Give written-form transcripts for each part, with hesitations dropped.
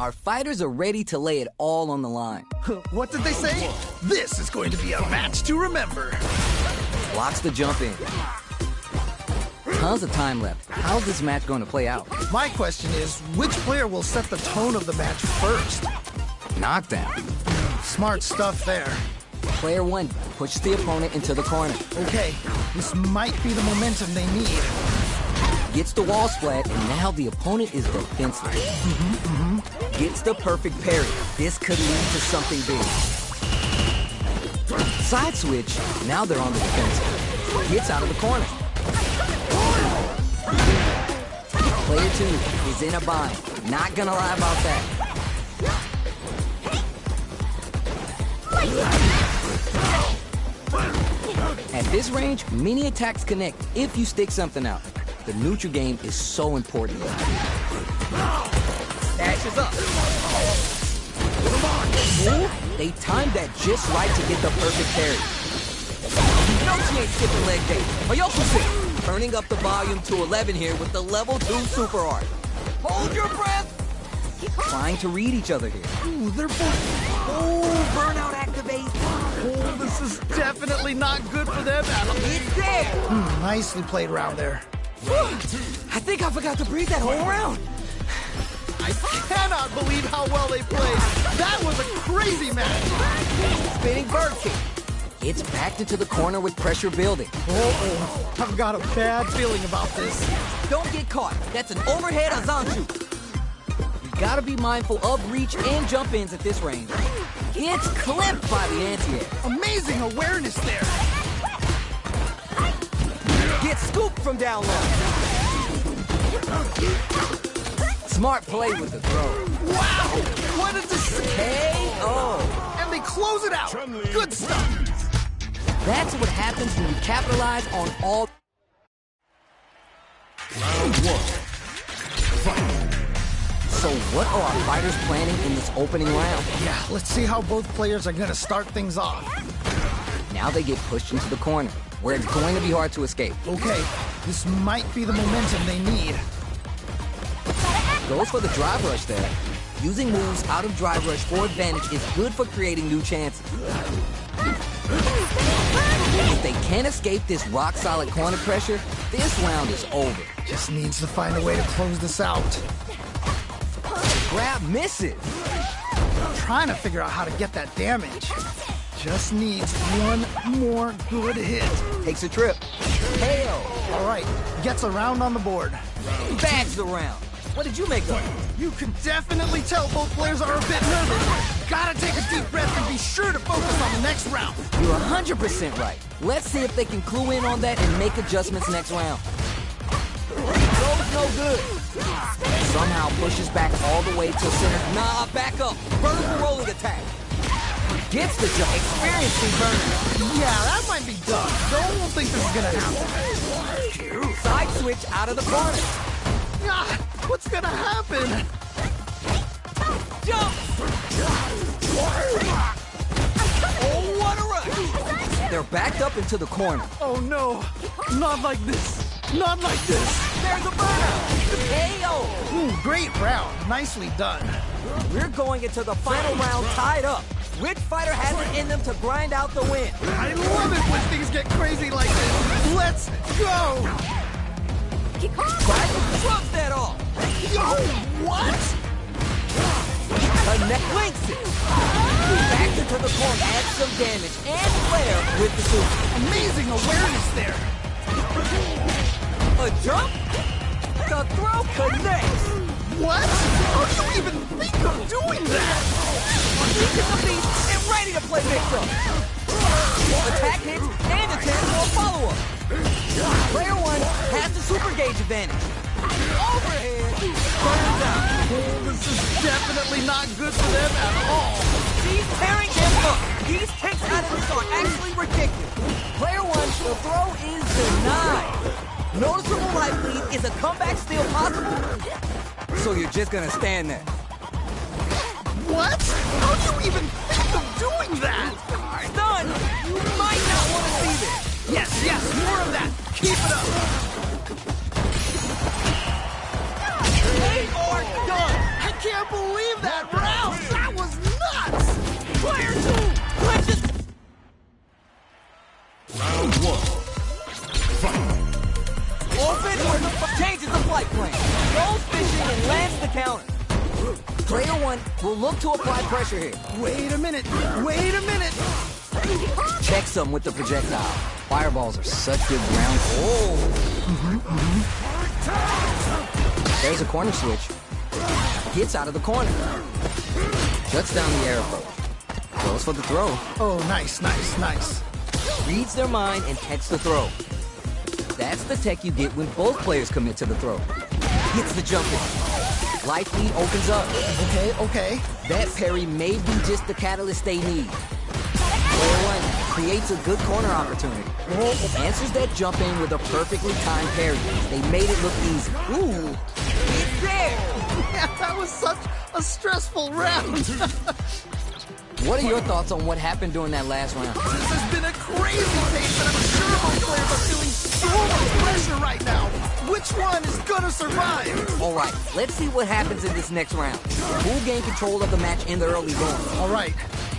Our fighters are ready to lay it all on the line. What did they say? This is going to be a match to remember. Blocks the jump in. Tons of time left. How's this match going to play out? My question is, which player will set the tone of the match first? Knockdown. Smart stuff there. Player 1 pushes the opponent into the corner. Okay, this might be the momentum they need. Gets the wall splat, and now the opponent is defenseless. Gets the perfect parry. This could lead to something big. Side switch, now they're on the defensive. Gets out of the corner. Player 2 is in a bind. Not gonna lie about that. At this range, many attacks connect if you stick something out. The neutral game is so important. Dashes up. Ooh, they timed that just right to get the perfect parry. No, she ain't skipping leg day. Are turning up the volume to 11 here with the level 2 super art. Hold your breath. Trying to read each other here. Ooh, they're both... Oh, burnout activate. Oh, this is definitely not good for them, Adam. It's there. Nicely played around there. I think I forgot to breathe that whole round. I cannot believe how well they played. That was a crazy match. Spinning bird kick. It's backed into the corner with pressure building. Uh-oh. I've got a bad feeling about this. Don't get caught. That's an overhead Azanchu. You gotta be mindful of reach and jump ins at this range. It's clipped by the anti-air. Amazing awareness there. Gets scooped from down low. Smart play with the throw. Wow! What is this? KO. And they close it out. Good stuff. That's what happens when you capitalize on all. Round 1. Fight. So what are our fighters planning in this opening round? Yeah, let's see how both players are gonna start things off. Now they get pushed into the corner, where it's going to be hard to escape. Okay, this might be the momentum they need. Goes for the drive rush there. Using moves out of drive rush for advantage is good for creating new chances. If they can't escape this rock-solid corner pressure, this round is over. Just needs to find a way to close this out. Grab misses. Trying to figure out how to get that damage. Just needs one more good hit. Takes a trip. KO. All right, gets a round on the board. Bags the round. What did you make of it? You can definitely tell both players are a bit nervous. Gotta take a deep breath and be sure to focus on the next round. You're 100% right. Let's see if they can clue in on that and make adjustments next round. Goes no good. Somehow pushes back all the way to center. Nah, back up. Vertical rolling attack. Gets the jump. Experiencing burnout. Yeah, that might be done. Don't think this is gonna happen. Side switch out of the corner. Ah, what's gonna happen? Jump! Oh, what a rush! They're backed up into the corner. Oh no, not like this. Not like this. There's a burnout. KO. Ooh, great round. Nicely done. We're going into the final round tied up. Which fighter has it in them to grind out the win? I love it when things get crazy like this. Let's go. Try to shrug that off. Yo, what? Connect links it. Back into the corner, add some damage and flare with the super. Amazing awareness there. A jump? The throw connects. What? How do you even think of doing that? He's in the beast and ready to play mix-up. Attack hits and a chance for a follow-up. Player 1 has the super gauge advantage. Overhead burns out. Oh, this is definitely not good for them at all. He's tearing him up. These kicks out of this are actually ridiculous. Player 1, the throw is denied. Noticeable life lead. Is a comeback still possible? So you're just gonna stand there. What? How do you even think of doing that? Done. You might not want to see this. Yes, more of that. Keep it up. They are done. I can't believe that round! That was nuts! Player 2 punches. Round 1. Fight. Offense changes the flight plan. Goes fishing and lands the counter. Player 1 will look to apply pressure here. Wait a minute! Wait a minute! Checks them with the projectile. Fireballs are such good ground. Oh! There's a corner switch. Gets out of the corner. Shuts down the air approach. Goes for the throw. Oh, nice, nice, nice. Reads their mind and catches the throw. That's the tech you get when both players commit to the throw. Hits the jump in. Life lead opens up. Okay, okay. That parry may be just the catalyst they need. Player 1 creates a good corner opportunity. Answers that jump in with a perfectly timed parry. They made it look easy. Ooh, it's there! Yeah, that was such a stressful round. What are your thoughts on what happened during that last round? This has been a crazy pace, and I'm sure both players are feeling so much pressure right now. Which one is gonna survive? All right, let's see what happens in this next round. Who gained control of the match in the early going? All right.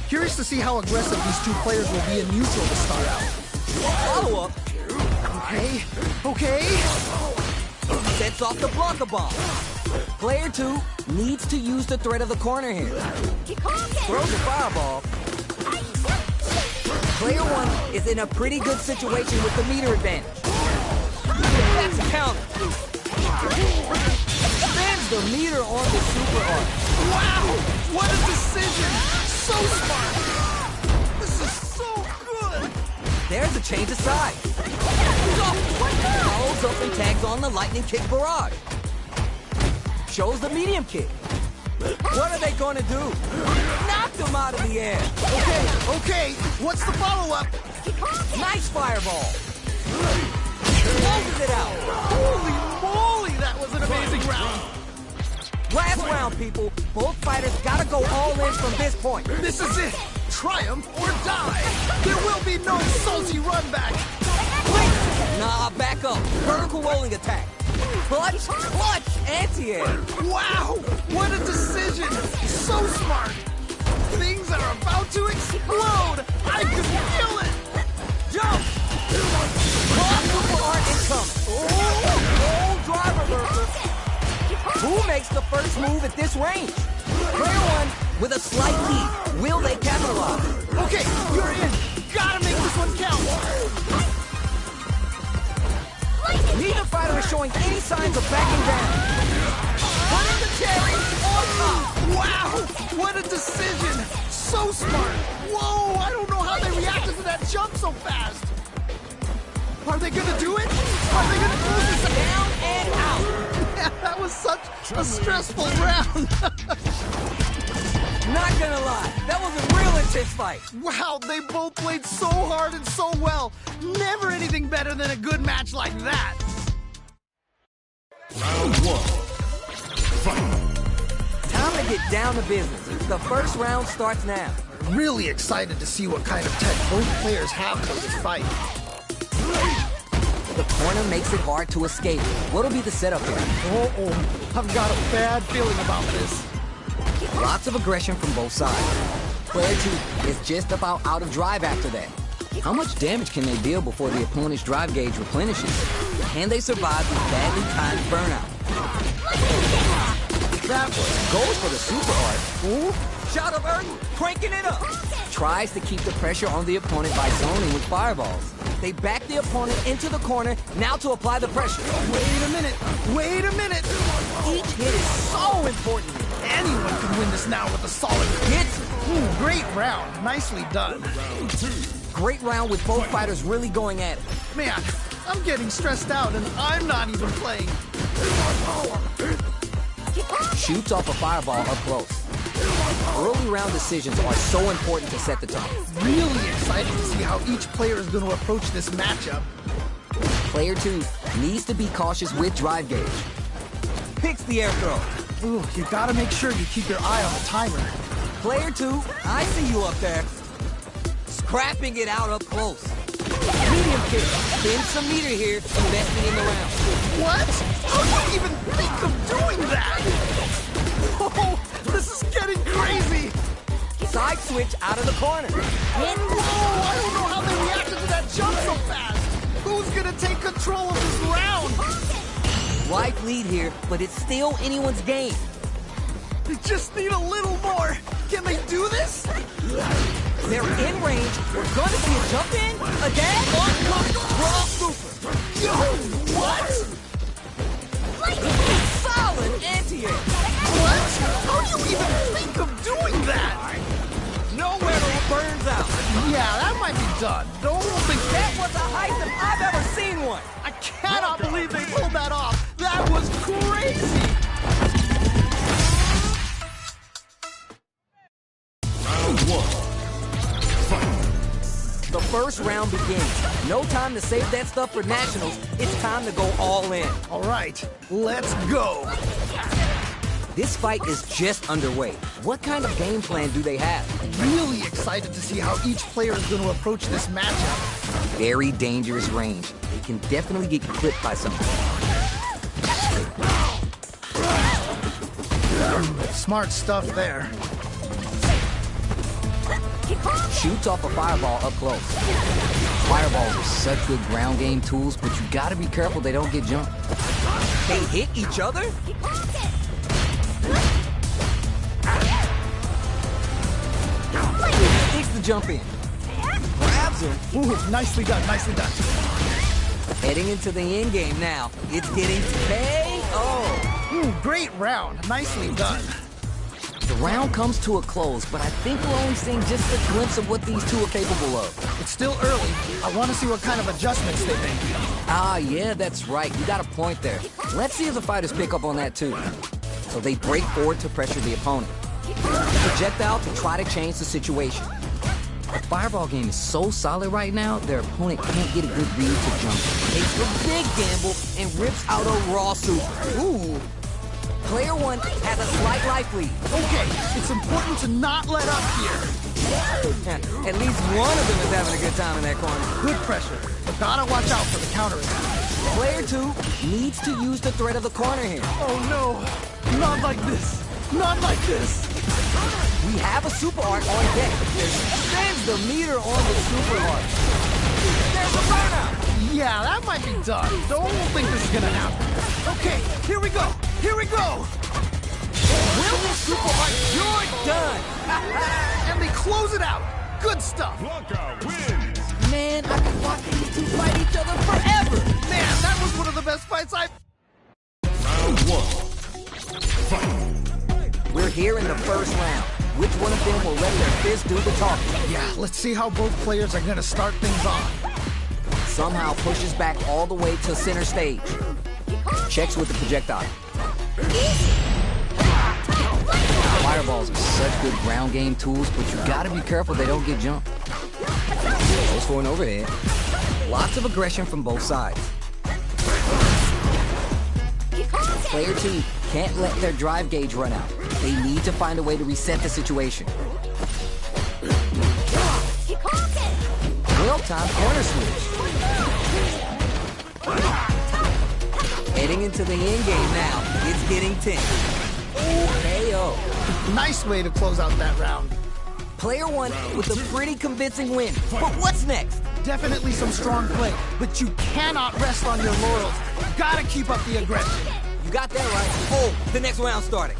Curious to see how aggressive these two players will be in neutral to start out. Follow up. Okay, okay. Sets off the blocker bomb. Player 2 needs to use the threat of the corner here. Throws a fireball. Player 1 is in a pretty good situation with the meter advantage. That's a counter. Spins the meter on the super arc. Wow, what a decision. So smart. This is so good. There's a change of sides. Follows up and tags on the lightning kick barrage. Shows the medium kick. What are they going to do? Knock them out of the air. Okay, okay. What's the follow-up? Nice fireball. Closes it out. Holy moly, that was an amazing round. Last round, people. Both fighters got to go all in from this point. This is it. Triumph or die. There will be no salty run back. Nah, back up. Vertical rolling attack. Clutch, clutch, anti-air. Wow, what a decision. So smart. Things are about to explode. I can feel it. Jump. Cross super art incoming. Oh, driver lurker. Who makes the first move at this range? Player 1 with a slight lead. Will they capitalize? Okay, you're in. Gotta make this one count. Neither fighter is showing any signs of backing down. Putting the cherry on top. Wow, what a decision. So smart. Whoa, I don't know how they reacted to that jump so fast. Are they gonna do it? Are they gonna close this Down and out. Yeah, that was such a stressful round. Not gonna lie, that was a real intense fight. Wow, they both played so hard and so well. Never anything better than a good match like that. Round 1. Fight. Time to get down to business. The first round starts now. Really excited to see what kind of tech both players have for this fight. The corner makes it hard to escape. What'll be the setup here? Uh-oh, I've got a bad feeling about this. Lots of aggression from both sides. Player 2 is just about out of drive after that. How much damage can they deal before the opponent's drive gauge replenishes? Can they survive the badly timed burnout? That goes for the super art. Ooh, shot of earth, cranking it up. Tries to keep the pressure on the opponent by zoning with fireballs. They back the opponent into the corner, now to apply the pressure. Wait a minute, wait a minute. Each hit is so important. Anyone can win this now with a solid Hit. Great round, nicely done. Great round with both fighters really going at it. Man, I'm getting stressed out and I'm not even playing. Shoots off a fireball up close. Early round decisions are so important to set the tone. Really excited to see how each player is going to approach this matchup. Player 2 needs to be cautious with drive gauge. Picks the air throw. Ooh, you gotta make sure you keep your eye on the timer. Player 2, I see you up there. Scrapping it out up close. Medium kick. Spin some meter here, investing in the round. What? How do you even think of doing that? Oh, switch out of the corner. Whoa, I don't know how they reacted to that jump so fast. Who's gonna take control of this round? Life lead here, but it's still anyone's game. They just need a little more. Can they do this? They're in range. We're gonna see a jump in. Again? Raw super. Yo, what? Solid anti-air. What? How do you even think of doing that? Nowhere to burns out. Yeah, that might be done. Don't think That was the highest I've ever seen one. I cannot believe they pulled that off. That was crazy. Round one. Fight. The first round begins. No time to save that stuff for nationals. It's time to go all in. All right, let's go. This fight is just underway. What kind of game plan do they have? Really excited to see how each player is going to approach this matchup. Very dangerous range. They can definitely get clipped by something. Smart stuff there. Shoots off a fireball up close. Fireballs are such good ground game tools, but you gotta be careful they don't get jumped. They hit each other? Takes the jump in. Grabs him. Ooh, nicely done, nicely done. Heading into the end game now. It's getting KO. Ooh, great round. Nicely done. The round comes to a close, but I think we're only seeing just a glimpse of what these two are capable of. It's still early. I want to see what kind of adjustments they make. Ah, yeah, that's right. You got a point there. Let's see if the fighters pick up on that too. So they break forward to pressure the opponent. Projectile to try to change the situation. The fireball game is so solid right now, their opponent can't get a good read to jump. Takes a big gamble and rips out a raw super. Ooh. Player one has a slight life lead. Okay, it's important to not let up here. At least one of them is having a good time in that corner. Good pressure, but gotta watch out for the counterattack. Player two needs to use the threat of the corner here. Oh no, not like this. Not like this. We have a super art on deck. There's the meter on the super art. There's a burnout. Yeah, that might be done. Don't think this is gonna happen. Okay, here we go. Here we go. Will the super art? You're done. And they close it out. Good stuff. Lockout wins. Man, I could watch these two fight each other forever. Man, that was one of the best fights I've... Round one. Fight. We're here in the first round. Which one of them will let their fist do the talking? Yeah, let's see how both players are gonna start things off. Somehow pushes back all the way to center stage. Checks with the projectile. Fireballs are such good ground game tools, but you gotta be careful they don't get jumped. Goes for an overhead. Lots of aggression from both sides. Player two can't let their drive gauge run out. They need to find a way to reset the situation. Well-timed corner switch. Heading into the end game now. It's getting tense. KO. Nice way to close out that round. Player one with a pretty convincing win. But what's next? Definitely some strong play, but you cannot rest on your laurels. Gotta keep up the aggression. You got that right. Oh, the next round starting.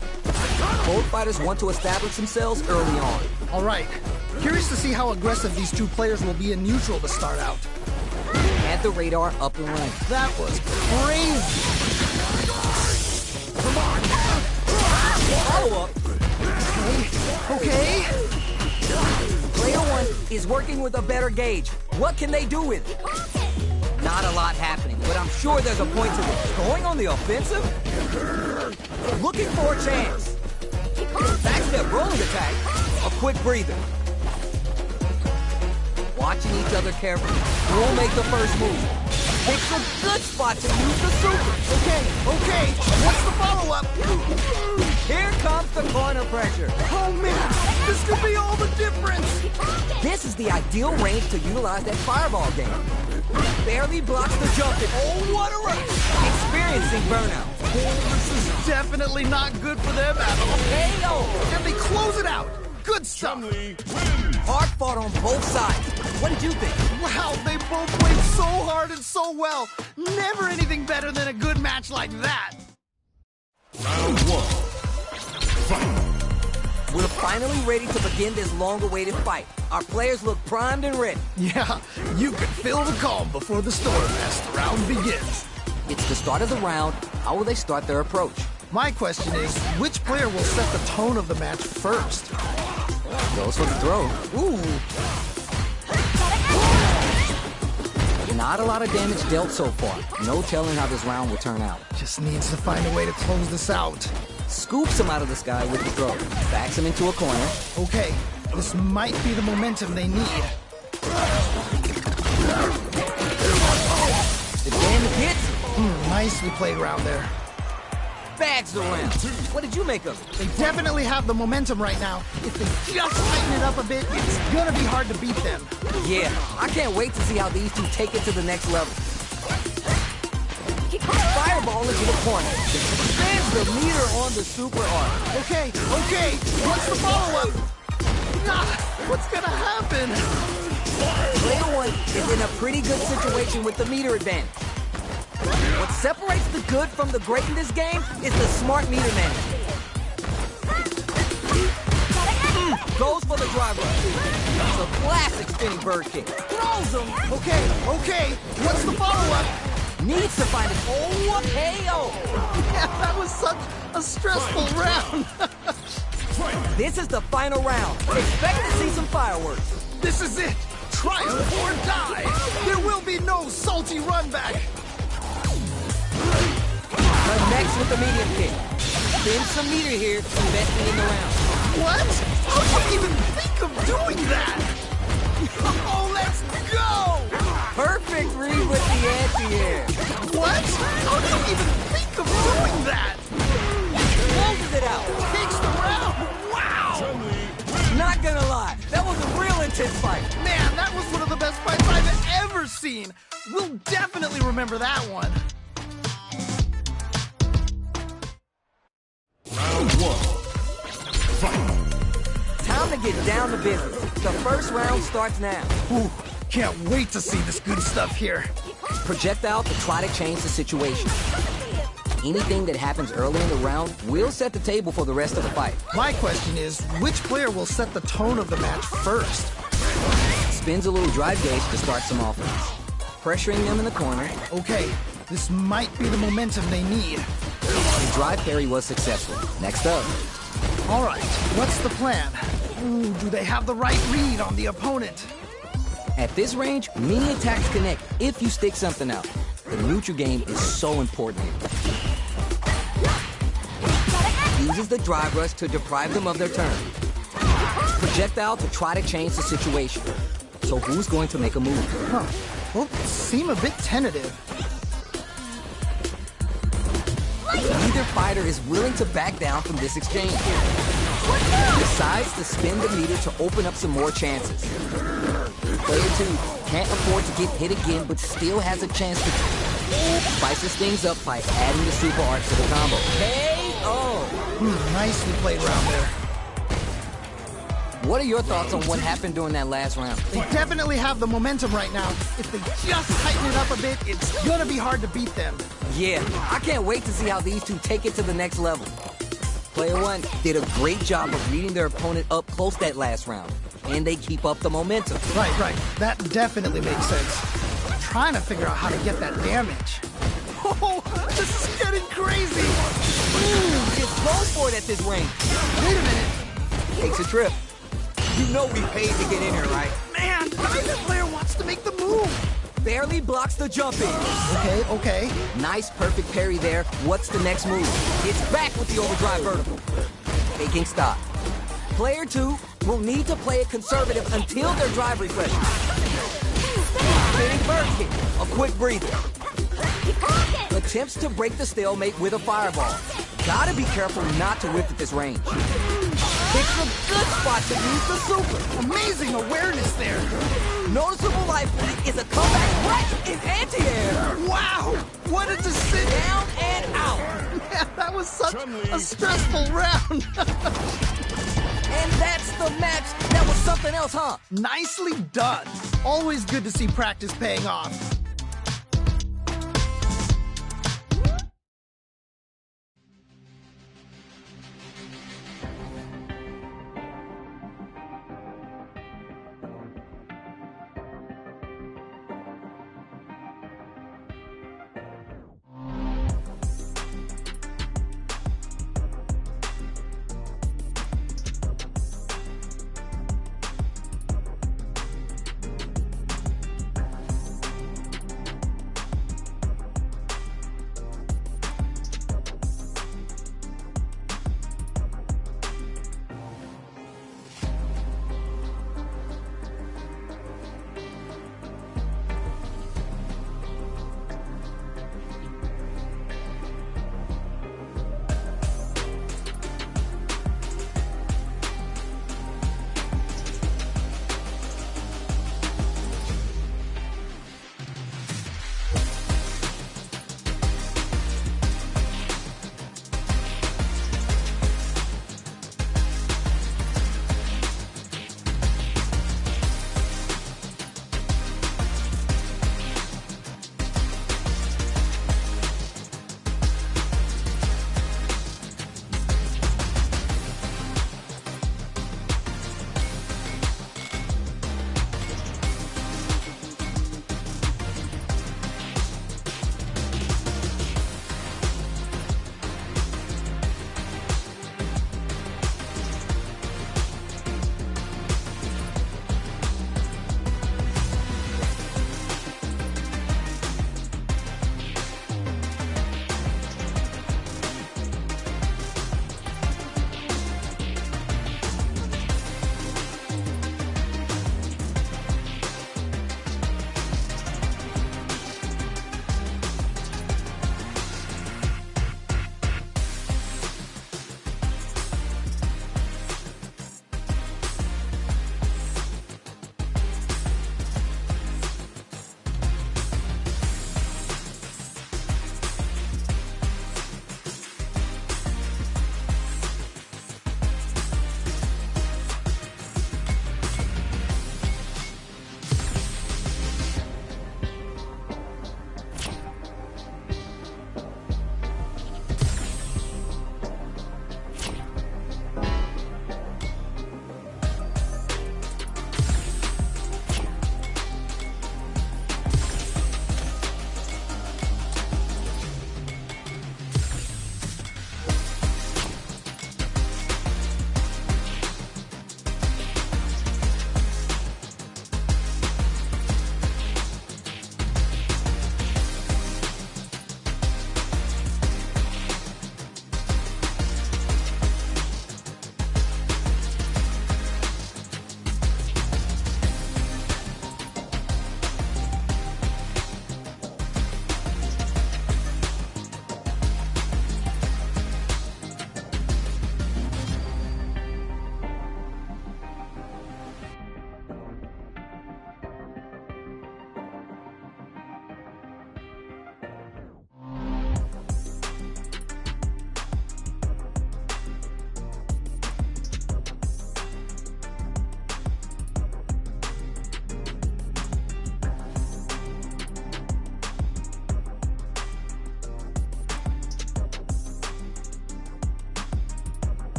Both fighters want to establish themselves early on. All right. Curious to see how aggressive these two players will be in neutral to start out. Had the radar up and running. That was crazy. Come on. Follow up. Okay. Player one is working with a better gauge. What can they do with it? Not a lot happening, but I'm sure there's a point to this. Going on the offensive? Looking for a chance. Backstep rolling attack. A quick breather. Watching each other carefully. Who will make the first move? Picks a good spot to use the super. Okay. What's the follow-up? Here comes the corner pressure. Oh, man. This could be all the difference. This is the ideal range to utilize that fireball game. Barely blocks the jump. Oh, what a rush! Experiencing burnout. This is definitely not good for them at all. KO. And they close it out. Good stuff. Chun-Li wins. Hard fought on both sides. What did you think? Wow, they both played so hard and so well. Never anything better than a good match like that. Round one. Fight. We're finally ready to begin this long-awaited fight. Our players look primed and ready. Yeah, you can feel the calm before the storm as the round begins. It's the start of the round. How will they start their approach? My question is, which player will set the tone of the match first? Goes for the throw. Ooh. Not a lot of damage dealt so far. No telling how this round will turn out. Just needs to find a way to close this out. Scoops him out of the sky with the throw. Backs him into a corner. Okay, this might be the momentum they need. The damage hits. Nicely played around there. Bags the round. What did you make of it? They definitely have the momentum right now. If they just tighten it up a bit, it's gonna be hard to beat them. Yeah, I can't wait to see how these two take it to the next level. Fireball into the corner. Expands the meter on the super arc. Okay, what's the follow-up? What's gonna happen? Player one is in a pretty good situation with the meter advantage. What separates the good from the great in this game is the smart meter management. Goes for the driver. It's a classic spinning bird kick. Throws him. Okay, what's the follow-up? Needs to find an KO. Yeah, that was such a stressful round. Fight. This is the final round. Expect to see some fireworks. This is it. Triumph or die. There will be no salty run back. Connects with the medium kick. Spin some meter here, investing in the round. What? How do you even think of doing that? Oh, let's go! Perfect read with the anti-air. What? How do you even think of doing that? Closes it out. Takes the round. Wow! Chun-Li Not gonna lie, that was a real intense fight. Man, that was one of the best fights I've ever seen. We'll definitely remember that one. Round one. Fight. Time to get down to business. The first round starts now. Ooh, can't wait to see this good stuff here. Projectile to try to change the situation. Anything that happens early in the round will set the table for the rest of the fight. My question is, which player will set the tone of the match first? Spins a little drive gauge to start some offense. Pressuring them in the corner. Okay, this might be the momentum they need. The drive parry was successful. Next up. All right, what's the plan? Ooh, do they have the right read on the opponent? At this range, many attacks connect if you stick something out. The neutral game is so important here. Uses the drive rush to deprive them of their turn. Projectile to try to change the situation. So who's going to make a move? Huh. Both seem a bit tentative. Neither fighter is willing to back down from this exchange. Decides to spin the meter to open up some more chances. Player 2 can't afford to get hit again, but still has a chance to spices things up by adding the super art to the combo. KO! Nicely played around there. What are your thoughts on what happened during that last round? They definitely have the momentum right now. If they just tighten it up a bit, it's gonna be hard to beat them. Yeah, I can't wait to see how these two take it to the next level. Player 1 did a great job of reading their opponent up close that last round, and they keep up the momentum. Right. That definitely makes sense. I'm trying to figure out how to get that damage. Oh, this is getting crazy. Just go for it at this range. Wait a minute. Takes a trip. You know we paid to get in here, right? Man, neither player wants to make the move. Barely blocks the jump in. Okay. Nice, perfect parry there. What's the next move? It's back with the overdrive vertical. Taking stock. Player 2 will need to play it conservative until their drive refreshes. Spinning bird kick. A quick breather. Attempts to break the stalemate with a fireball. Gotta be careful not to whiff at this range. Picks a good spot to use the super. Amazing awareness there. Noticeable life leak is a comeback right in anti-air. Wow, what a decision. Down and out. Man, that was such a stressful round. And that's the match. That was something else, huh? Nicely done. Always good to see practice paying off.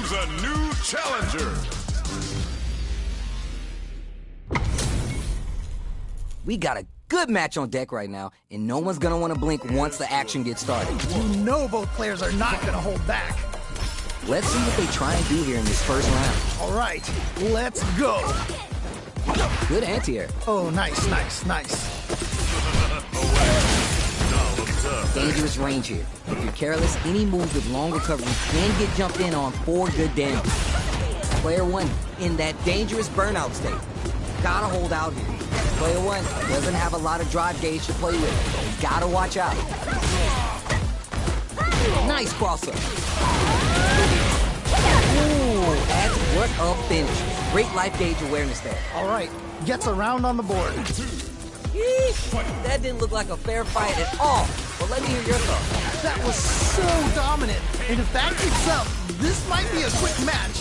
comes a new challenger. We got a good match on deck right now, and no one's gonna want to blink once the action gets started. You know both players are not gonna hold back. Let's see what they try and do here in this first round. All right, let's go. Good anti-air. Oh, nice, nice, nice. Dangerous range here. If you're careless, any move with long recovery can get jumped in on for good damage. Player one in that dangerous burnout state. Gotta hold out here. Player one doesn't have a lot of drive gauge to play with. Gotta watch out. Nice crosser. Ooh, adds work of finish. Great life gauge awareness there. All right, gets around on the board. Yeesh, that didn't look like a fair fight at all. But let me hear your thoughts. That was so dominant. And if that keeps up, this might be a quick match.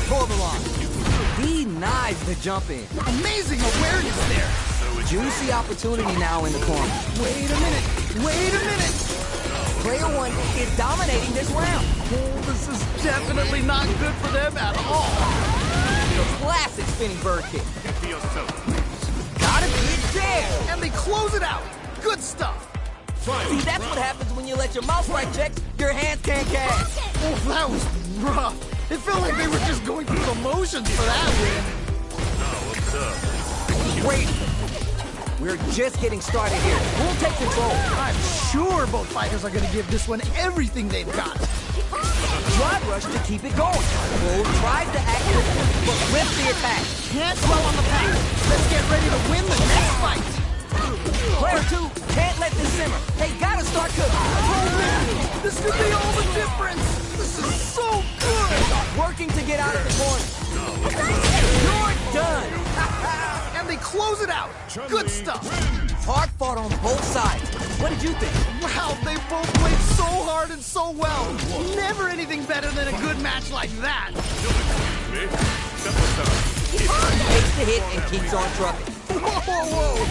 Corvalon denies the jump in. Amazing awareness there. Juicy opportunity now in the corner. Wait a minute. Wait a minute. Player one is dominating this round. Oh, this is definitely not good for them at all. The classic spinning bird kick. Gotta get there. And they close it out. Good stuff. See, that's what happens when you let your mouse right checks, your hands can't catch. Oh, that was rough. It felt like they were just going through the motions for that win. Wait. We're just getting started here. We'll take control. I'm sure both fighters are going to give this one everything they've got. Drive rush to keep it going. Bull tries to act quickly, but whips the attack. Can't dwell on the past. Let's get ready to win the next fight. Player two can't let this simmer. They gotta start cooking. Oh, man. This could be all the difference. This is so good. Working to get out of the corner. You're done. And they close it out. Good stuff. Hard fought on both sides. What did you think? Wow, they both played so hard and so well. Never anything better than a good match like that. Takes the hit and keeps on trucking. Whoa, whoa.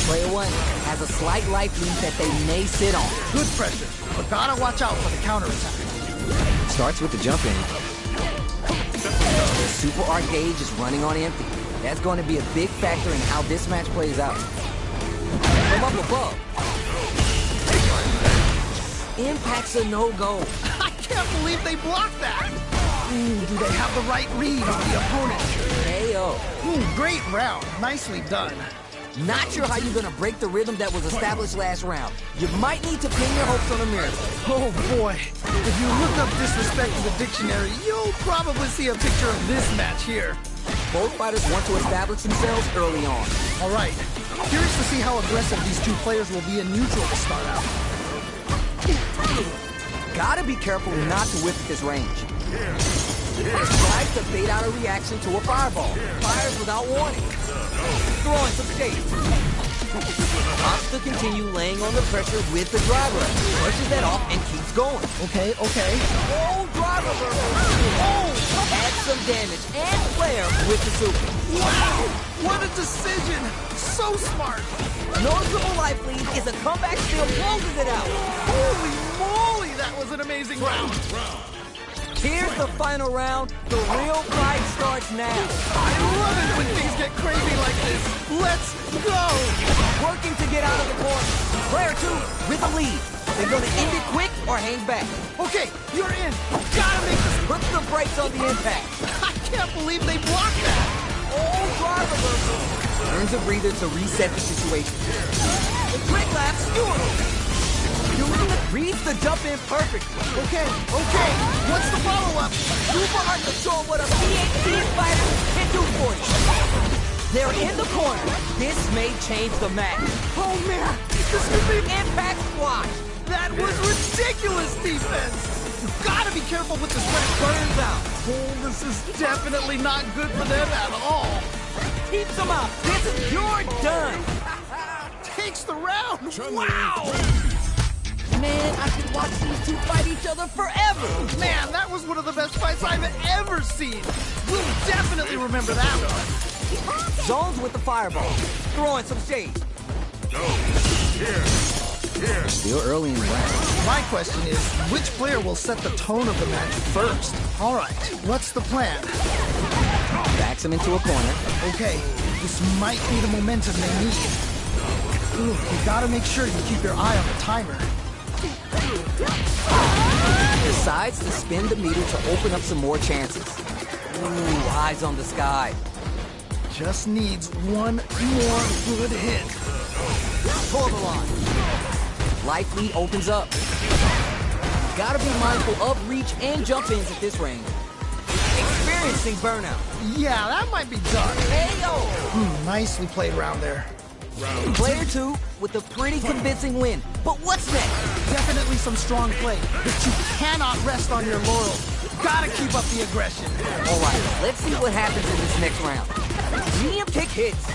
Player one has a slight life lead that they may sit on. Good pressure, but gotta watch out for the counterattack. Starts with the jump in. The super art gauge is running on empty. That's going to be a big factor in how this match plays out. From up above. Impact's a no-go. I can't believe they blocked that. Do they have the right read on the opponent? KO. Great round. Nicely done. Not sure how you're going to break the rhythm that was established last round. You might need to pin your hopes on a miracle. Oh, boy. If you look up disrespect in the dictionary, you'll probably see a picture of this match here. Both fighters want to establish themselves early on. All right. Curious to see how aggressive these two players will be in neutral to start out. Gotta be careful not to whip at this range. Tries to bait out a reaction to a fireball. Fires without warning. Throwing some shade. Opts to continue laying on the pressure with the driver. Pushes that off and keeps going. Okay, okay. Oh, driver reversal. Oh, adds some damage and flair with the super. Wow! What a decision! So smart! Noticeable life lead is a comeback still closes it out. Holy moly, that was an amazing round! Here's the final round. The real fight starts now. I love it when things get crazy like this. Let's go! Working to get out of the corner. Player two with a lead. They're going to end it quick or hang back. Okay, you're in. Gotta make this. Put the brakes on the impact. I can't believe they blocked that. Oh, drive reversal. Earns a breather to reset the situation. The quick lap Stewart. Reads the jump in perfectly. Okay, okay. What's the follow-up? Super hard to show what a PhD fighter can do for you. They're in the corner. This may change the match. Oh, man. This could be impact squash. That was ridiculous defense. You gotta be careful with the spread. Burns out. Oh, this is definitely not good for them at all. Keeps them out. This is you're done. Takes the round. Wow. Man, I could watch these two fight each other forever. Man, that was one of the best fights I've ever seen. We'll definitely remember that one. Zones with the fireball. Throwing some shade. Here. here. Still early in the round. My question is, which player will set the tone of the match first? All right, what's the plan? Backs him into a corner. Okay, this might be the momentum they need. Ooh, you gotta make sure you keep your eye on the timer. Decides to spin the meter to open up some more chances. Ooh, eyes on the sky. Just needs one more good hit. Pull the line. Life lead opens up. Gotta be mindful of reach and jump ins at this range. Experiencing burnout. Yeah, that might be done. Ayo! Nicely played around there. Player 2 with a pretty convincing win. But what's next? Definitely some strong play, but you cannot rest on your laurels. Gotta keep up the aggression. All right, let's see what happens in this next round. Medium kick hits.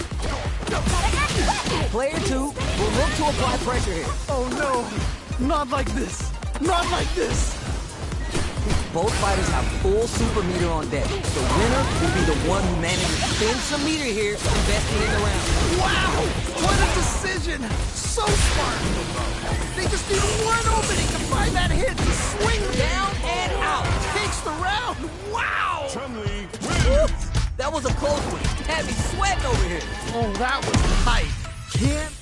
Player 2 will look to apply pressure here. Oh no, not like this. Not like this. Both fighters have full super meter on deck. The winner will be the one who manages to spin some meter here, investing in the round. Wow, what a decision. So smart. They just need one opening to find that hit to swing Down and out. takes the round. Wow. Chun-Li Woo! wins. That was a close one. Had me sweating over here. Oh, that was tight. Can't.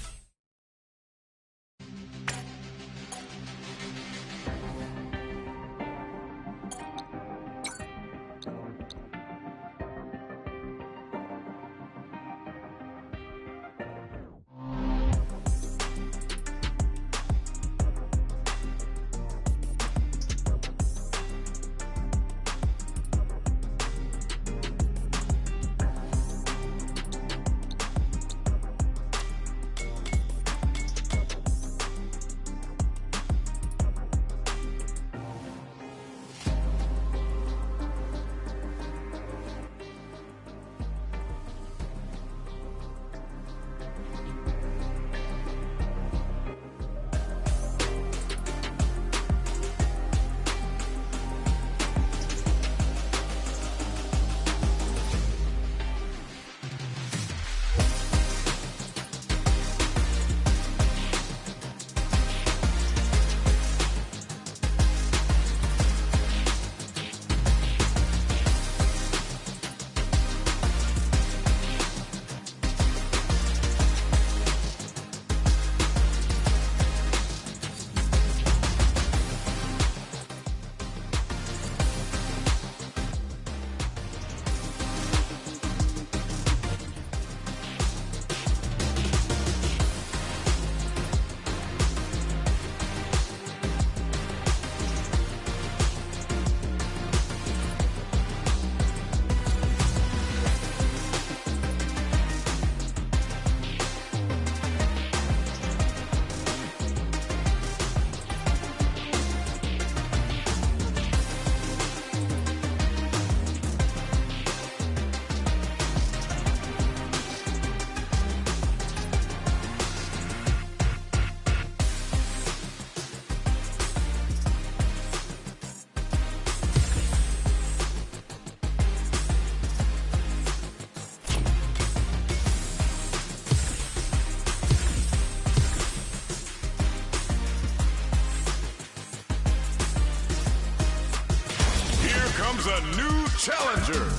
Comes a new challenger.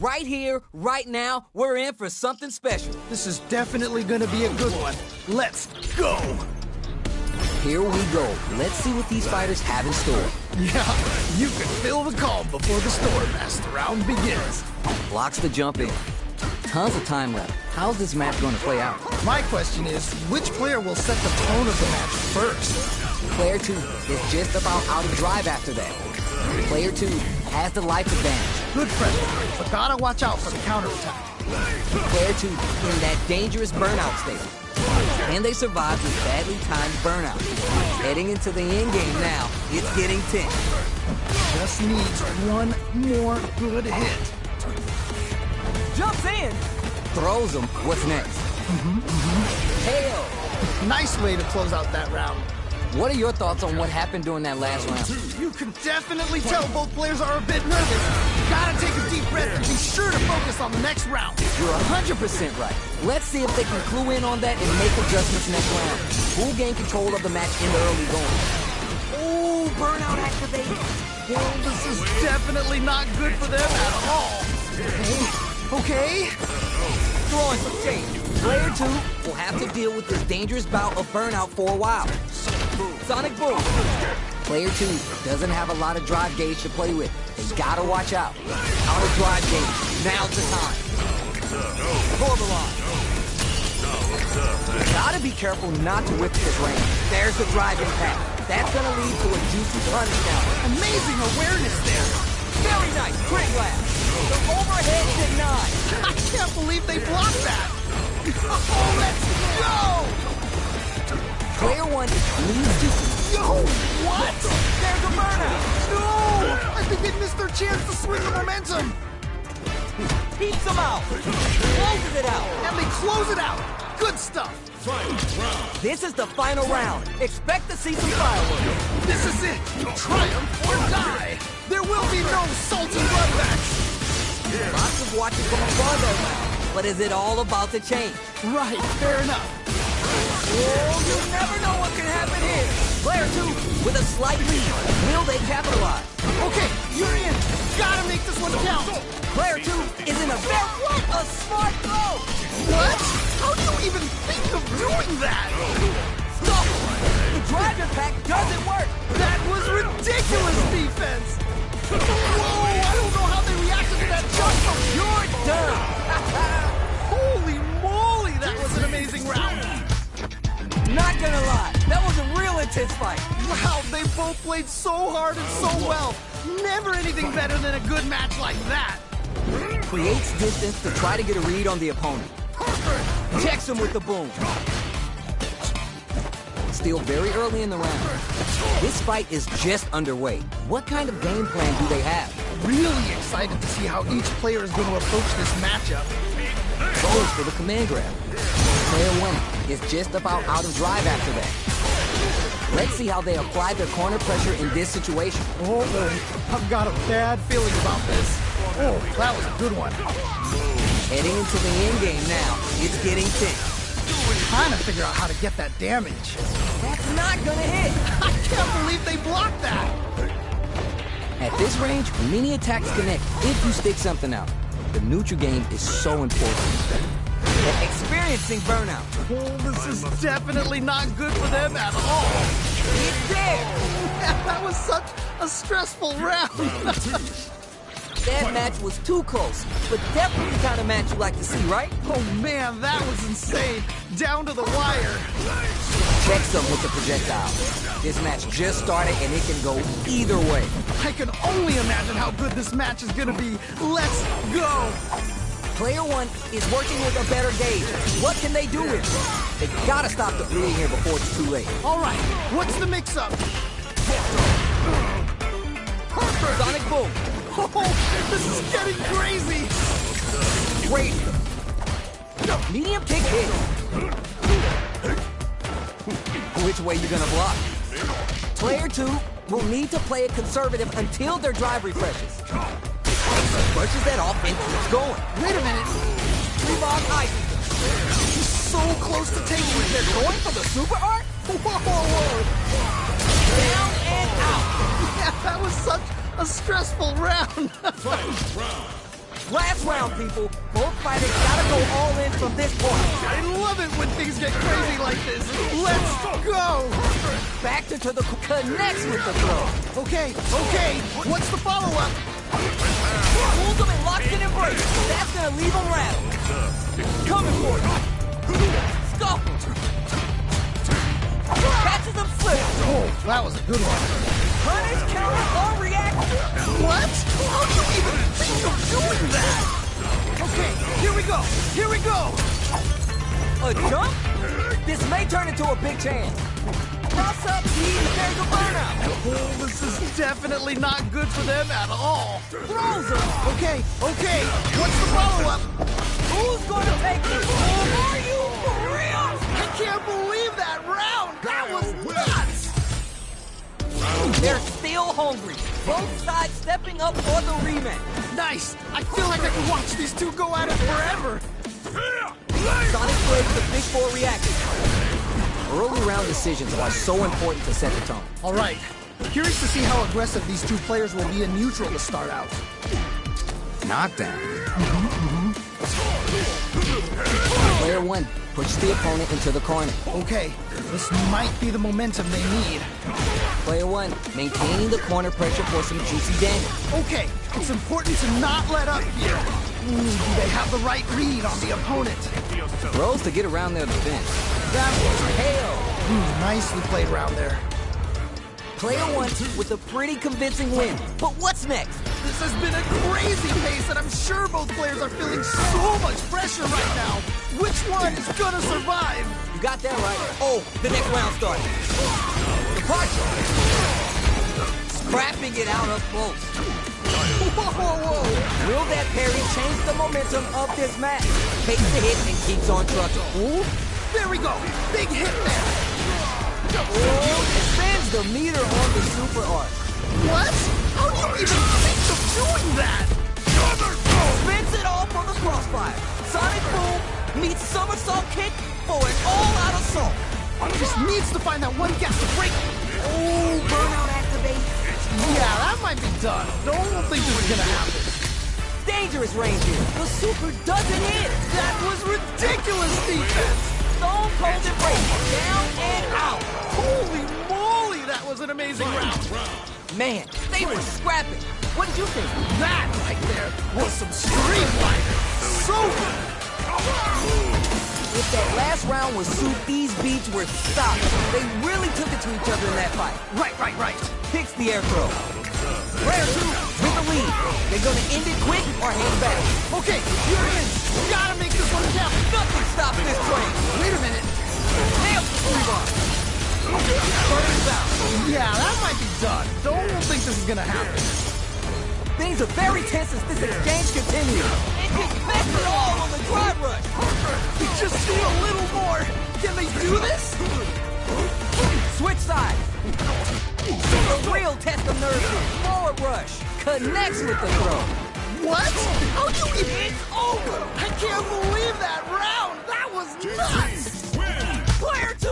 Right here, right now, we're in for something special. This is definitely gonna be a good one. Let's go. Here we go. Let's see what these fighters have in store. Yeah, you can feel the calm before the storm as the round begins. Blocks the jump in. Tons of time left. How's this match going to play out? My question is, which player will set the tone of the match first? Player 2 is just about out of drive after that. Player 2 has the life advantage. Good pressure, but gotta watch out for the counterattack. Player 2 in that dangerous burnout state. And they survived this badly timed burnout. Heading into the end game now, it's getting tense. Just needs one more good hit. Jumps in. Throws him. What's next? Hell. Nice way to close out that round. What are your thoughts on what happened during that last round? You can definitely tell both players are a bit nervous. Gotta take a deep breath and be sure to focus on the next round. You're 100% right. Let's see if they can clue in on that and make adjustments next round. Who'll gain control of the match in the early going? Oh, burnout activated. Well, this is definitely not good for them at all. Okay. Throwing some shade. Player 2 will have to deal with this dangerous bout of burnout for a while. Sonic Boom. Player 2 doesn't have a lot of drive gauge to play with. They gotta watch out. Out of drive gauge. Now's the time. Corvalon. Gotta be careful not to whip this range. There's the drive impact. That's gonna lead to a juicy punish down. Amazing awareness there. Very nice. Crit glass. The overhead denied. I can't believe they blocked that. Oh, let's go! Player 1 needs to... Yo, what? There's a burnout. No! I think they missed their chance to swing the momentum. Keeps them out. Closes it out. And they close it out. Good stuff. This is the final round. Expect to see some fireworks. This is it. Triumph or die. There will be no salty bloodbacks. Lots of watching from afar there now. But is it all about to change? Right, fair enough. Oh, you never know what can happen here. Player 2 with a slight lead. Will they capitalize? Okay, you're in. Gotta make this one count. Player 2 is in a very... What a smart throw! What? How do you even think of doing that? Stop! The drive impact doesn't work. That was ridiculous defense. Whoa, I don't know how they reacted to that jump. You're done. Holy moly, that was an amazing round. Not gonna lie, that was a real intense fight. Wow, they both played so hard and so well. Never anything better than a good match like that. Creates distance to try to get a read on the opponent. Checks him with the boom. Still very early in the round. This fight is just underway. What kind of game plan do they have? Really excited to see how each player is going to approach this matchup. Goes for the command grab. Player 1 is just about out of drive after that. Let's see how they apply their corner pressure in this situation. Oh, I've got a bad feeling about this. Oh, that was a good one. Heading into the end game now. It's getting thick. Trying to figure out how to get that damage. That's not gonna hit. I can't believe they blocked that. At this range, many attacks connect if you stick something out. The neutral game is so important. Experiencing burnout. Oh, this is definitely not good for them at all. It's there. Yeah, that was such a stressful round. That match was too close, but definitely the kind of match you like to see, right? Oh man, that was insane. Down to the wire. Checks them with the projectile. This match just started and it can go either way. I can only imagine how good this match is gonna be. Let's go. Player 1 is working with a better gauge. What can they do with it? They gotta stop the bleeding here before it's too late. All right, what's the mix-up? Sonic Boom. Oh, this is getting crazy. Great. Medium kick hit. Which way you gonna block? Player 2 will need to play it conservative until their drive refreshes. Brushes that off and keeps going. Wait a minute. Reebok ice. He's so close to taking it. They're going for the super art? Whoa. Down and out. Yeah, that was such a stressful round. Last round, people. Both fighters gotta go all in from this point. I love it when things get crazy like this. Let's go. Back to the connects with the throw. Okay. What's the follow-up? Pulls him and locks in embrace. That's gonna leave him rattled. Coming for you. Scuffle. Catches him slipping. Oh, that was a good one. Punish, counter, or react. What? How do you even think of doing that? Okay, here we go. A jump? This may turn into a big chance. Cross up, there's a burnout. Oh, this is definitely not good for them at all. Throws him. Okay. What's the follow-up? Who's gonna take this? Are you for real? I can't believe that round. That was nuts. They're still hungry. Both sides stepping up for the rematch. Nice! I feel like I can watch these two go at it forever! Sonic Blade's the fishbowl reaction. Early round decisions are so important to set the tone. Alright, curious to see how aggressive these two players will be in neutral to start out. Knockdown. Player 1 pushes the opponent into the corner. Okay, this might be the momentum they need. Player 1 maintaining the corner pressure for some juicy damage. Okay, it's important to not let up here. Do they have the right read on the opponent? Throws to get around their defense. That was Hell! nicely played around there. Player 1 with a pretty convincing win. But what's next? This has been a crazy pace, and I'm sure both players are feeling so much pressure right now. Which one is gonna survive? You got that right. Oh, the next round starts. The punch! Scrapping it out up close. Whoa! Will that parry change the momentum of this match? Takes the hit and keeps on trucking. Ooh, there we go. Big hit there. Expands the meter on the super arc. What? How do you even think of doing that? Spins it all for the crossfire. Sonic boom meets somersault kick for an all-out assault. Just needs to find that one gap to break. Oh, burnout activate. Yeah, that might be done. Don't think this is gonna happen. Dangerous range here. The super doesn't hit. That was ridiculous defense. Stone cold embrace. Down and out. Holy moly, that was an amazing round. Man, they were scrapping. What did you think? That right there was some street fighting. So good. If that last round was suit, these beats were stopped. They really took it to each other in that fight. Right. Picks the air throw. Player 2 with the lead. They're gonna end it quick or hang back. Okay, you're in. Gotta make this one count. Nothing stops this train. Wait a minute. Nails the rebar. Burns out. Yeah, that might be done. Don't think this is gonna happen. Things are very tense as this exchange continues. It just bets it all on the drive rush. We just need a little more. Can they do this? Switch sides. The real test of nerve here. Forward rush. Connects with the throw. What? How do you even... It's over. I can't believe that round. That was nuts. Player 2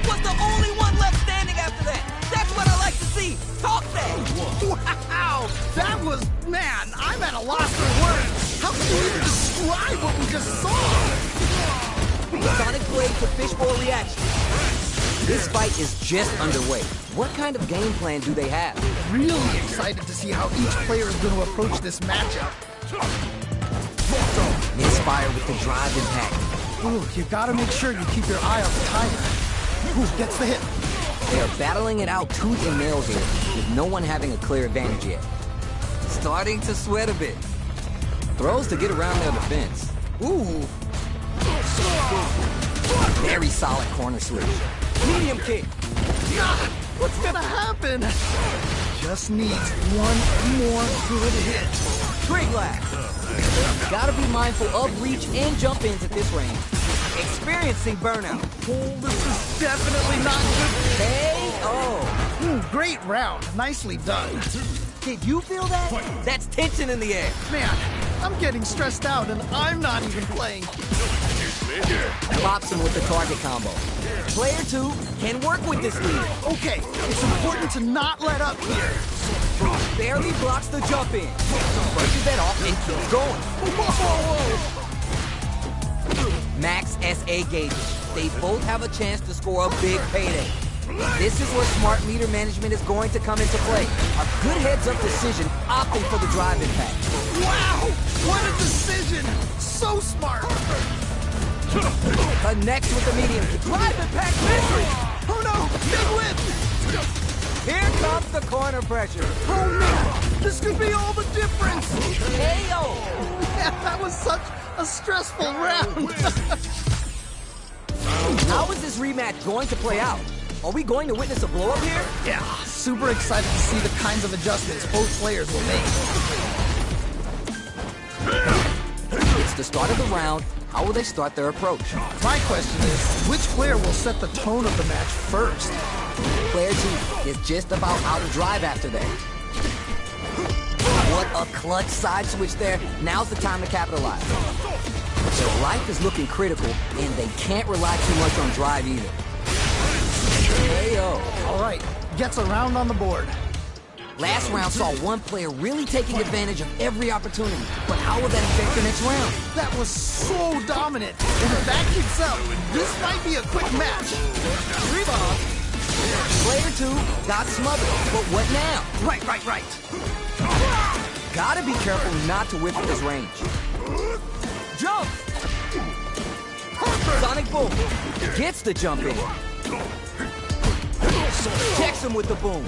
was the only one left standing after that. That's what I like to see. Talk that. Wow. That was... Man, I'm at a loss for words. How can you even describe what we just saw? Sonic Blade's the fishbowl reaction. This fight is just underway. What kind of game plan do they have? Really excited to see how each player is going to approach this matchup. Misfire with the drive impact. Ooh, you gotta make sure you keep your eye on the timer. Ooh, gets the hit. They're battling it out tooth and nail here, with no one having a clear advantage yet. Starting to sweat a bit. Throws to get around their defense. Ooh. Very solid corner switch. Medium kick. God, what's gonna happen? Just needs one more good hit. Trig lash. Gotta be mindful of reach and jump ins at this range. Experiencing burnout. Oh, this is definitely not good. KO. Great round. Nicely done. Did you feel that? That's tension in the air. Man, I'm getting stressed out and I'm not even playing. Pops him with the target combo. Player 2 can work with this lead. Okay, it's important to not let up here. Barely blocks the jump in. Brushes that off and keeps going. Max SA gauges. They both have a chance to score a big payday. This is where smart meter management is going to come into play. A good heads-up decision, opting for the drive impact. Wow! What a decision! So smart! Connects with the medium. Drive impact misses! Oh no! Big whip! Here comes the corner pressure. Oh man! This could be all the difference! KO! Man, that was such a stressful round! How is this rematch going to play out? Are we going to witness a blow-up here? Yeah, super excited to see the kinds of adjustments both players will make. It's the start of the round. How will they start their approach? My question is, which player will set the tone of the match first? Player 2 is just about out of drive after that. What a clutch side switch there. Now's the time to capitalize. Their life is looking critical, and they can't rely too much on drive either. Hey-oh. All right, gets a round on the board. Last round saw one player really taking advantage of every opportunity, but how will that affect the next round? That was so dominant, and if that keeps up, this might be a quick match. Rebound. Player 2 got smothered, but what now? Right. Gotta be careful not to whiff his range. Jump! Sonic boom. Gets the jump in. Checks him with the boom.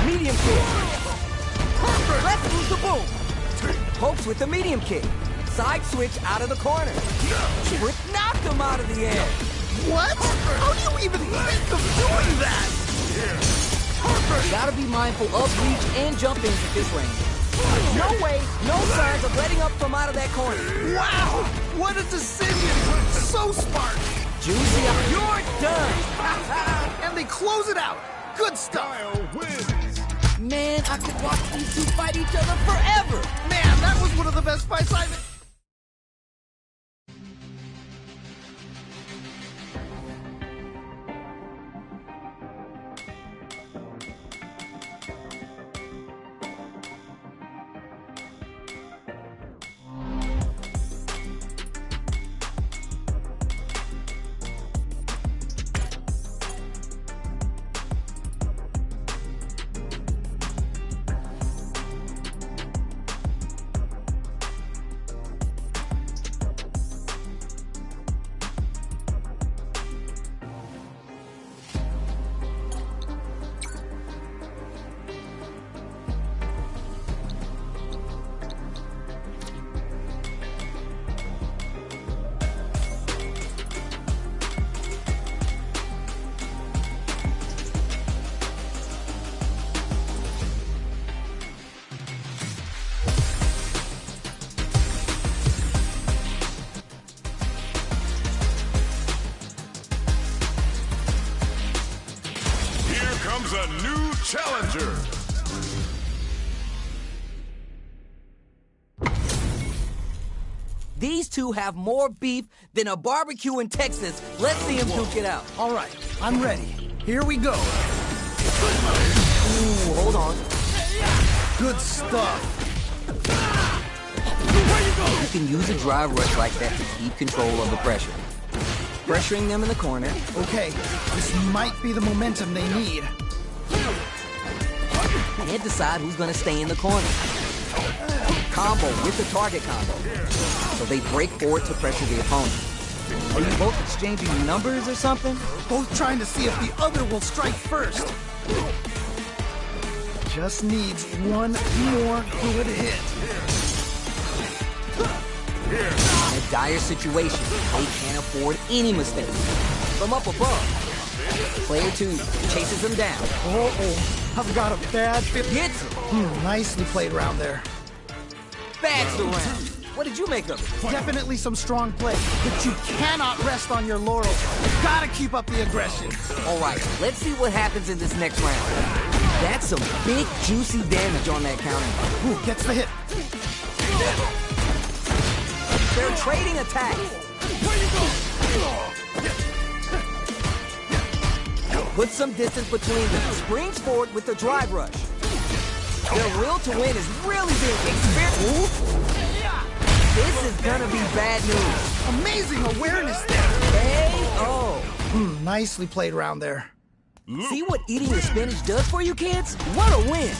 Medium kick. Let's lose the boom. Pokes with the medium kick. Side switch out of the corner. Trick knocked him out of the air. What? How do you even think of doing that? Gotta be mindful of reach and jump ins at this range. No way, no signs of letting up from out of that corner. Wow! What a decision! So smart! Juicy, you're done! And they close it out. Good stuff. Man, I could watch these two fight each other forever! Man, that was one of the best fights I've... Comes a new challenger. These two have more beef than a barbecue in Texas. Let's see them duke it out. All right, I'm ready. Here we go. Ooh, hold on. Good stuff. You can use a drive rush like that to keep control of the pressure. Pressuring them in the corner. Okay, this might be the momentum they need. Can't decide who's gonna stay in the corner. Combo with the target combo. So they break forward to pressure the opponent. Are you both exchanging numbers or something? Both trying to see if the other will strike first. Just needs one more good hit. In a dire situation, they can't afford any mistakes. From up above, player 2 chases him down. Uh-oh, I've got a bad fit. Gets him. Nicely played around there. Bags the round. What did you make of it? Definitely some strong play, but you cannot rest on your laurels. You gotta keep up the aggression. All right, let's see what happens in this next round. That's some big, juicy damage on that counter. Ooh, gets the hit. They're trading attacks. Put some distance between them. Springs forward with the drive rush. Their will to win is really being experienced. This is gonna be bad news. Amazing awareness there. Hey-oh. Nicely played around there. See what eating your spinach does for you kids? What a win.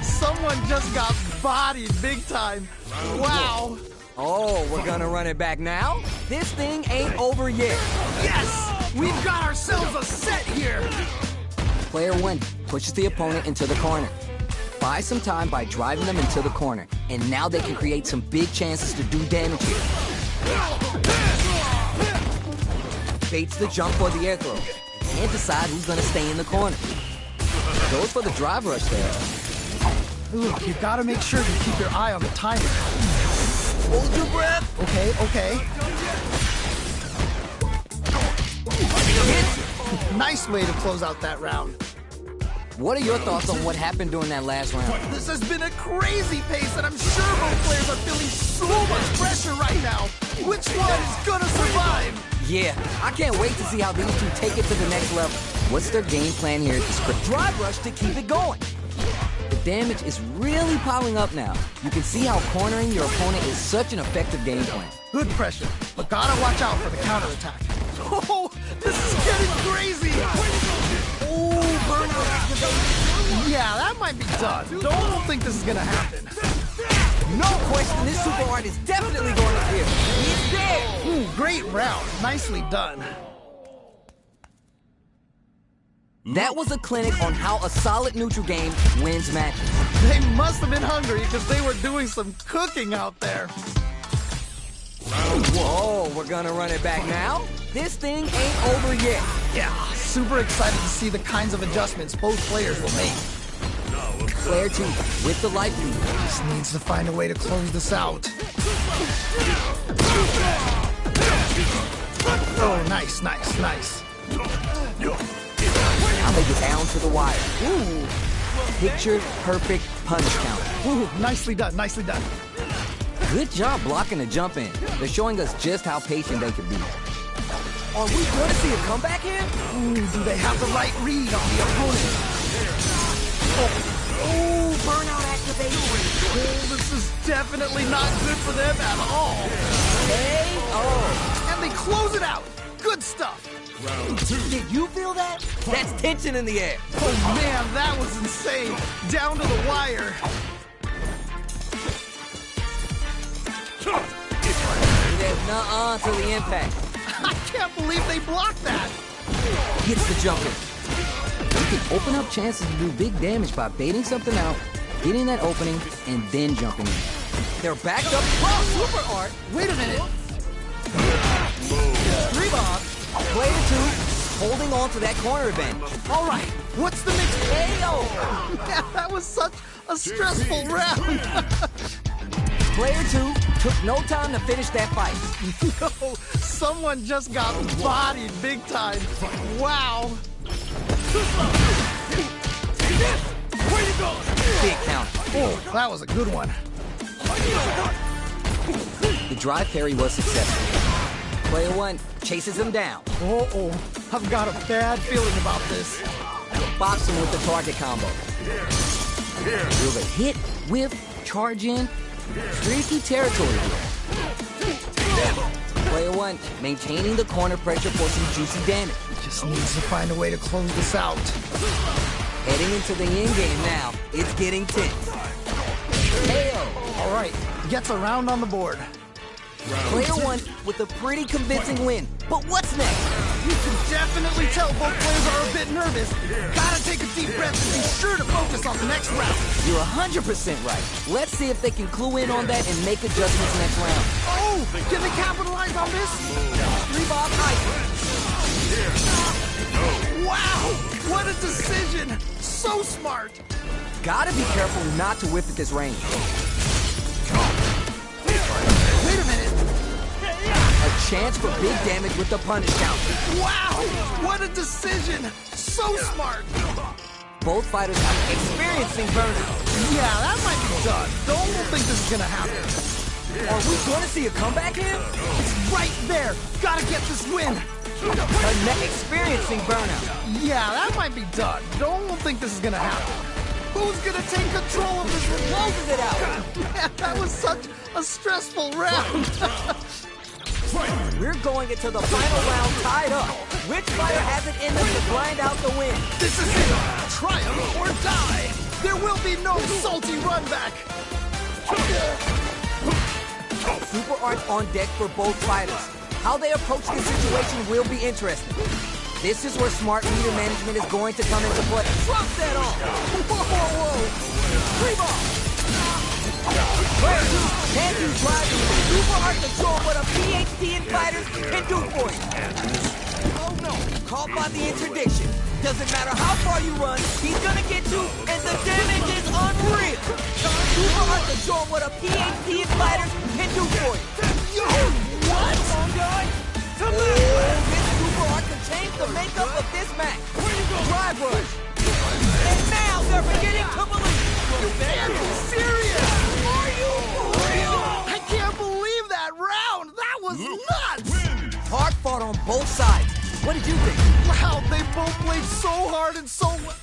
Someone just got bodied big time. Wow. Oh, we're gonna run it back now? This thing ain't over yet. Yes! We've got ourselves a set here. Player 1 pushes the opponent into the corner. Buy some time by driving them into the corner, and now they can create some big chances to do damage here. Baits the jump for the air throw. Can't decide who's gonna stay in the corner. Goes for the drive rush there. Ooh, you gotta make sure you keep your eye on the timer. Hold your breath. Okay. Nice way to close out that round. What are your thoughts on what happened during that last round? This has been a crazy pace, and I'm sure both players are feeling so much pressure right now. Which one is gonna survive? Yeah, I can't wait to see how these two take it to the next level. What's their game plan here at the script? Drive rush to keep it going. The damage is really piling up now. You can see how cornering your opponent is such an effective game plan. Good pressure, but gotta watch out for the counterattack. Oh, this is getting crazy! Oh, burnout activation. Yeah, that might be done. Don't think this is gonna happen. No question, this super art is definitely going to kill. He's dead! Great round. Nicely done. That was a clinic on how a solid neutral game wins matches. They must have been hungry because they were doing some cooking out there. Whoa, we're gonna run it back now? This thing ain't over yet. Yeah, super excited to see the kinds of adjustments both players will make. Player 2 with the life lead. Just needs to find a way to close this out. Oh, nice. Now they get down to the wire. Ooh. Picture perfect punish count. Ooh, nicely done. Good job blocking the jump in. They're showing us just how patient they can be. Are we going to see a comeback here? Do they have the right read on the opponent? Oh, burnout activation. Oh, this is definitely not good for them at all. Hey, And they close it out. Good stuff. Did you feel that? That's tension in the air. Oh, man, that was insane. Down to the wire. There's nuh-uh to the impact. I can't believe they blocked that. Gets the jump in. You can open up chances to do big damage by baiting something out, getting that opening, and then jumping in. They're backed up. Whoa, super art. Wait a minute. 3 bombs. Player 2 holding on to that corner advantage. All right, what's the next? Ayo! Yeah, that was such a stressful round. Player 2 took no time to finish that fight. No, someone just got bodied big time. Wow. Big count. Oh, that was a good one. The drive parry was successful. Player 1 chases him down. Oh, I've got a bad feeling about this. Box him with the target combo. Will the hit, whiff, charge in? Tricky territory here. Player 1 maintaining the corner pressure for some juicy damage. Just needs to find a way to close this out. Heading into the end game now. It's getting tense. Heyo! All right, gets a round on the board. Player 1 with a pretty convincing win. But what's next? You can definitely tell both players are a bit nervous. Gotta take a deep breath and be sure to focus on the next round. You're 100% right. Let's see if they can clue in on that and make adjustments next round. Oh, can they capitalize on this? 3-bomb ice. Wow, what a decision. So smart. Gotta be careful not to whiff at this range. Wait a minute. A chance for big damage with the punish count. Wow, what a decision. So smart. Both fighters are experiencing burnout. Yeah, that might be done. Don't think this is gonna happen. Are we gonna see a comeback here? It's right there. Gotta get this win. Experiencing burnout. Yeah, that might be done. Don't think this is gonna happen. Who's gonna take control of this? Closes it out. Man, that was such a stressful round. We're going into the final round tied up. Which fighter has it in them to grind out the win? This is it. Triumph or die. There will be no salty run back. Super art on deck for both fighters. How they approach this situation will be interesting. This is where smart meter management is going to come into play. Drop that off! Whoa! 3 balls! Player 2 can't do driving. Super hard to show what a PhD in fighters can do for you. Oh no, caught by the interdiction. Doesn't matter how far you run, he's gonna get you, and the damage is unreal. Super hard to show what a PhD in fighters can do for you. Yo, what? Come on, guy. Oh, this super art contains the makeup of this match. Drive rush. And now they're beginning to believe. You can't be serious! Are you for real? I can't believe that round! That was nuts! Hard fought on both sides. What did you think? Wow, they both played so hard and so well.